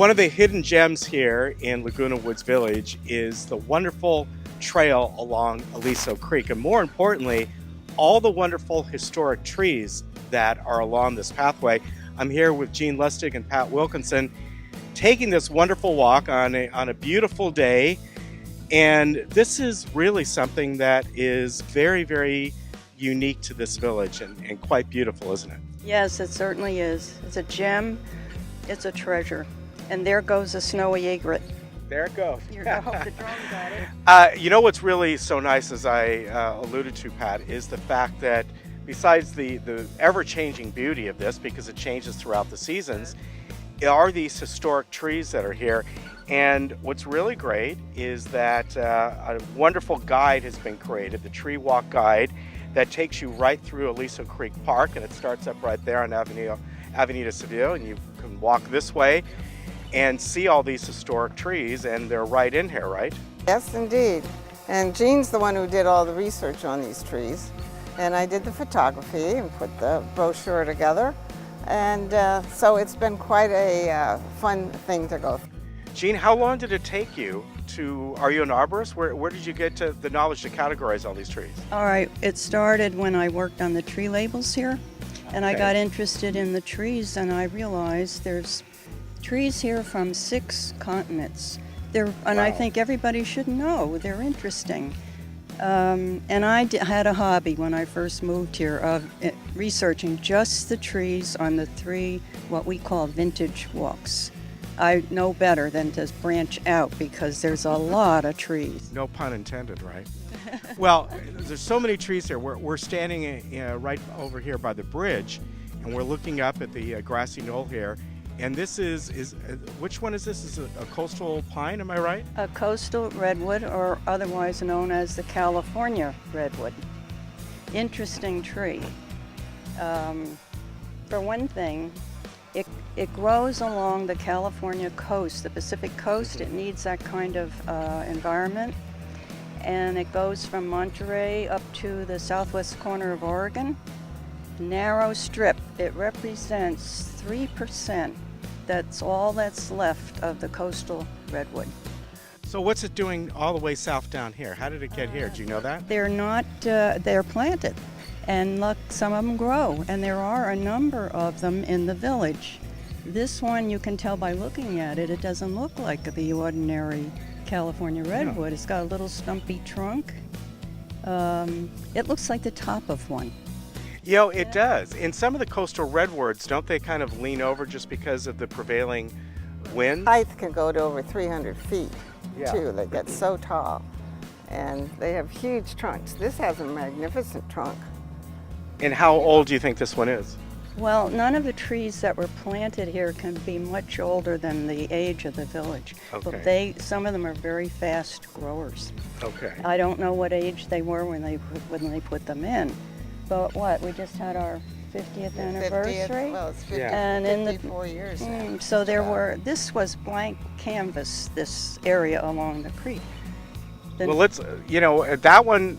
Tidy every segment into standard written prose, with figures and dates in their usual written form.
One of the hidden gems here in Laguna Woods Village is the wonderful trail along Aliso Creek, and more importantly, all the wonderful historic trees that are along this pathway. I'm here with Gene Lustig and Pat Wilkinson, taking this wonderful walk on a beautiful day. And this is really something that is very, very unique to this village and quite beautiful, isn't it? Yes, it certainly is. It's a gem. It's a treasure. And there goes a snowy egret. There it goes. The drone got it. You know what's really so nice, as I alluded to, Pat, is the fact that besides the ever-changing beauty of this, because it changes throughout the seasons, are these historic trees that are here. And what's really great is that a wonderful guide has been created, the Tree Walk Guide, that takes you right through Aliso Creek Park, and it starts up right there on Avenida Seville, and you can walk this way and see all these historic trees, and they're right in here, right? Yes, indeed. And Gene's the one who did all the research on these trees, and I did the photography and put the brochure together, and so it's been quite a fun thing to go through. Gene, how long did it take you to, are you an arborist? Where did you get to the knowledge to categorize all these trees? All right, it started when I worked on the tree labels here, and I Okay. got interested in the trees, and I realized there's trees here from 6 continents. And I Wow. think everybody should know. They're interesting. And I had a hobby when I first moved here of researching just the trees on the 3 what we call vintage walks. I know better than to branch out because there's a lot of trees. No pun intended, right? Well, there's so many trees here. We're standing right over here by the bridge, and we're looking up at the grassy knoll here. And this is which one is this? Is it a coastal pine, am I right? A coastal redwood, or otherwise known as the California redwood. Interesting tree. For one thing, it grows along the California coast, the Pacific coast. It needs that kind of environment. And it goes from Monterey up to the southwest corner of Oregon. Narrow strip. It represents 3%. That's all that's left of the coastal redwood. So what's it doing all the way south down here? How did it get here? Do you know that? They're not, they're planted. And look, some of them grow, and there are a number of them in the village. This one, you can tell by looking at it, it doesn't look like the ordinary California redwood. No. It's got a little stumpy trunk. It looks like the top of one. You know, it does. In some of the coastal redwoods, don't they kind of lean over just because of the prevailing wind? Height can go to over 300 feet, Yeah. too. They get so tall, and they have huge trunks. This has a magnificent trunk. And how old do you think this one is? Well, none of the trees that were planted here can be much older than the age of the village. Okay. But some of them are very fast growers. Okay. I don't know what age they were when they put them in. But we just had our 50th anniversary. Well, it's 50, Yeah. And in the 54 years now. So this was blank canvas, this area along the creek. Well, that one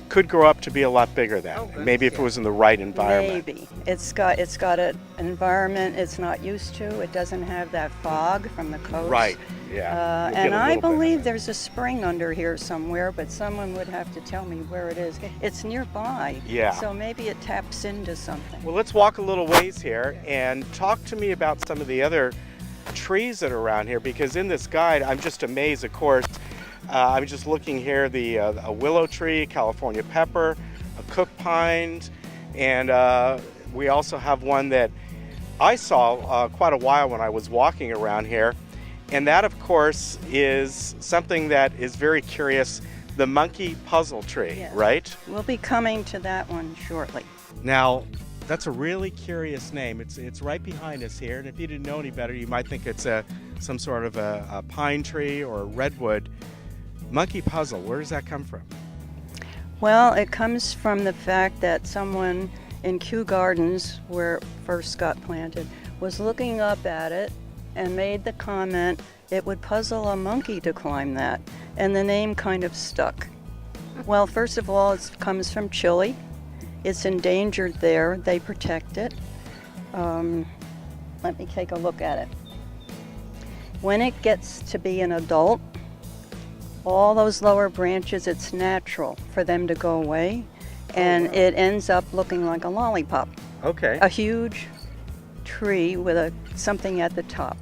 could grow up to be a lot bigger then. Oh, Maybe if it was in the right environment. Maybe. It's got an environment it's not used to. It doesn't have that fog from the coast. Right, yeah. You'll get And a I little bit. believe there's a spring under here somewhere, but someone would have to tell me where it is. It's nearby. Yeah. So maybe it taps into something. Well, let's walk a little ways here and talk to me about some of the other trees that are around here, because in this guide, I'm just amazed, of course. I'm just looking here, a willow tree, California pepper, a cook pine, and we also have one that I saw quite a while when I was walking around here. And that, of course, is something that is very curious, the monkey puzzle tree, Yes. right? We'll be coming to that one shortly. Now, that's a really curious name. It's right behind us here, and if you didn't know any better, you might think it's some sort of a pine tree or a redwood. Monkey puzzle, where does that come from? Well, it comes from the fact that someone in Kew Gardens, where it first got planted, was looking up at it and made the comment, it would puzzle a monkey to climb that, and the name kind of stuck. Well, first of all, it comes from Chile. It's endangered there. They protect it. Let me take a look at it. When it gets to be an adult, all those lower branches, it's natural for them to go away, and it ends up looking like a lollipop. Okay. A huge tree with something at the top.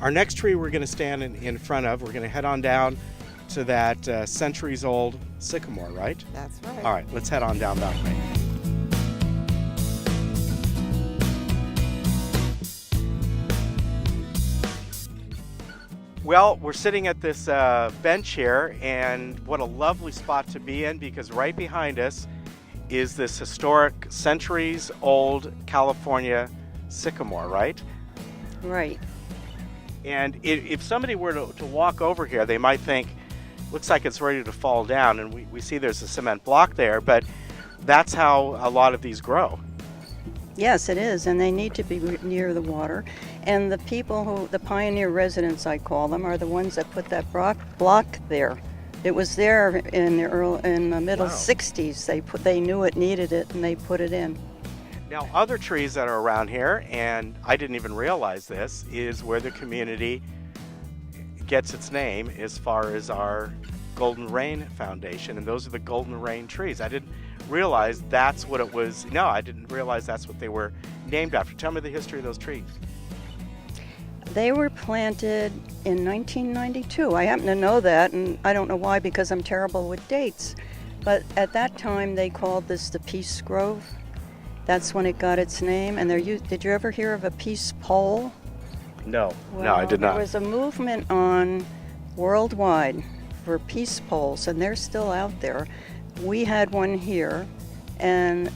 Our next tree we're going to stand in front of, we're going to head on down to that centuries-old sycamore, right? That's right. All right, let's head on down that way. Well, we're sitting at this bench here, and what a lovely spot to be in, because right behind us is this historic centuries-old California sycamore, right? Right. And if somebody were to walk over here, they might think, looks like it's ready to fall down, and we see there's a cement block there, but that's how a lot of these grow. Yes, it is, and they need to be near the water. And the people the pioneer residents, I call them, are the ones that put that block there. It was there in the middle Wow. 60s. They knew it needed it, and they put it in. Now, other trees that are around here, and I didn't even realize this, is where the community gets its name as far as our Golden Rain Foundation, and those are the Golden Rain trees. I didn't realize that's what it was. No, I didn't realize that's what they were named after. Tell me the history of those trees. They were planted in 1992. I happen to know that, and I don't know why, because I'm terrible with dates. But at that time, they called this the Peace Grove. That's when it got its name. And did you ever hear of a peace pole? No, Well, no, I did not. There was a movement on worldwide for peace poles, and they're still out there. We had one here, and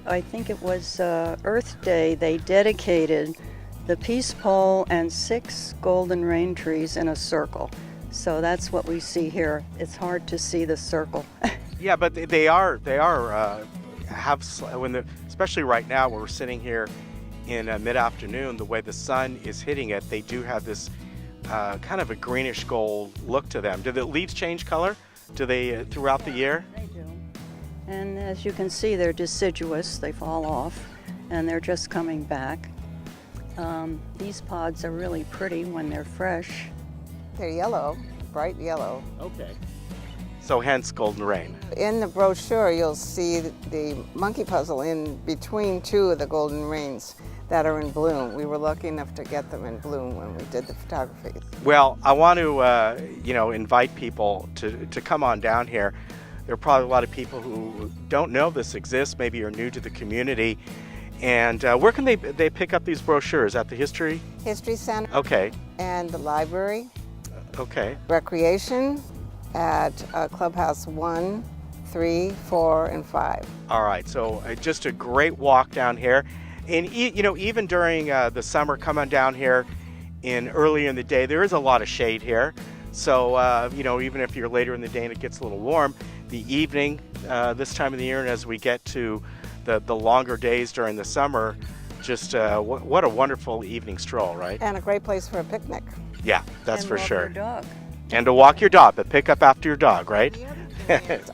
I think it was Earth Day. They dedicated the peace pole and 6 golden rain trees in a circle. So that's what we see here. It's hard to see the circle. Yeah, but especially right now when we're sitting here in mid-afternoon, the way the sun is hitting it, they do have this kind of a greenish gold look to them. Do the leaves change color? Do they throughout the year? They do. And as you can see, they're deciduous. They fall off, and they're just coming back. These pods are really pretty when they're fresh. They're yellow, bright yellow. Okay. So hence Golden Rain. In the brochure, you'll see the monkey puzzle in between 2 of the golden rains that are in bloom. We were lucky enough to get them in bloom when we did the photography. Well, I want to, invite people to come on down here. There are probably a lot of people who don't know this exists, maybe are new to the community. And where can they pick up these brochures? At the History Center. Okay. And the library. Okay. Recreation at Clubhouse 1, 3, 4, and 5. All right. So just a great walk down here. And, even during the summer, come on down here early in the day, there is a lot of shade here. So, even if you're later in the day and it gets a little warm, the evening, this time of the year, and as we get to the longer days during the summer, just what a wonderful evening stroll, right? And a great place for a picnic. Yeah, that's for sure. And walk your dog. And to walk your dog, but pick up after your dog, right?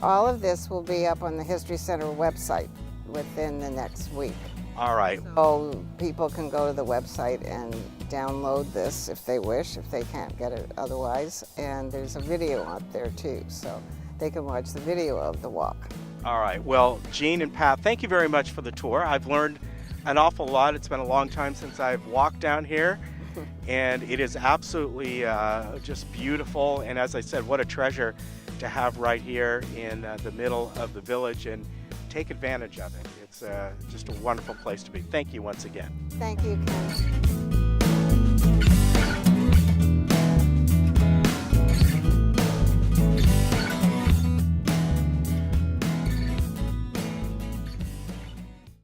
All of this will be up on the History Center website within the next week. All right. So people can go to the website and download this if they wish, if they can't get it otherwise. And there's a video out there too, so they can watch the video of the walk. All right. Well, Jean and Pat, thank you very much for the tour. I've learned an awful lot. It's been a long time since I've walked down here, and it is absolutely just beautiful. And as I said, what a treasure to have right here in the middle of the village, and take advantage of it. It's just a wonderful place to be. Thank you once again. Thank you, Ken.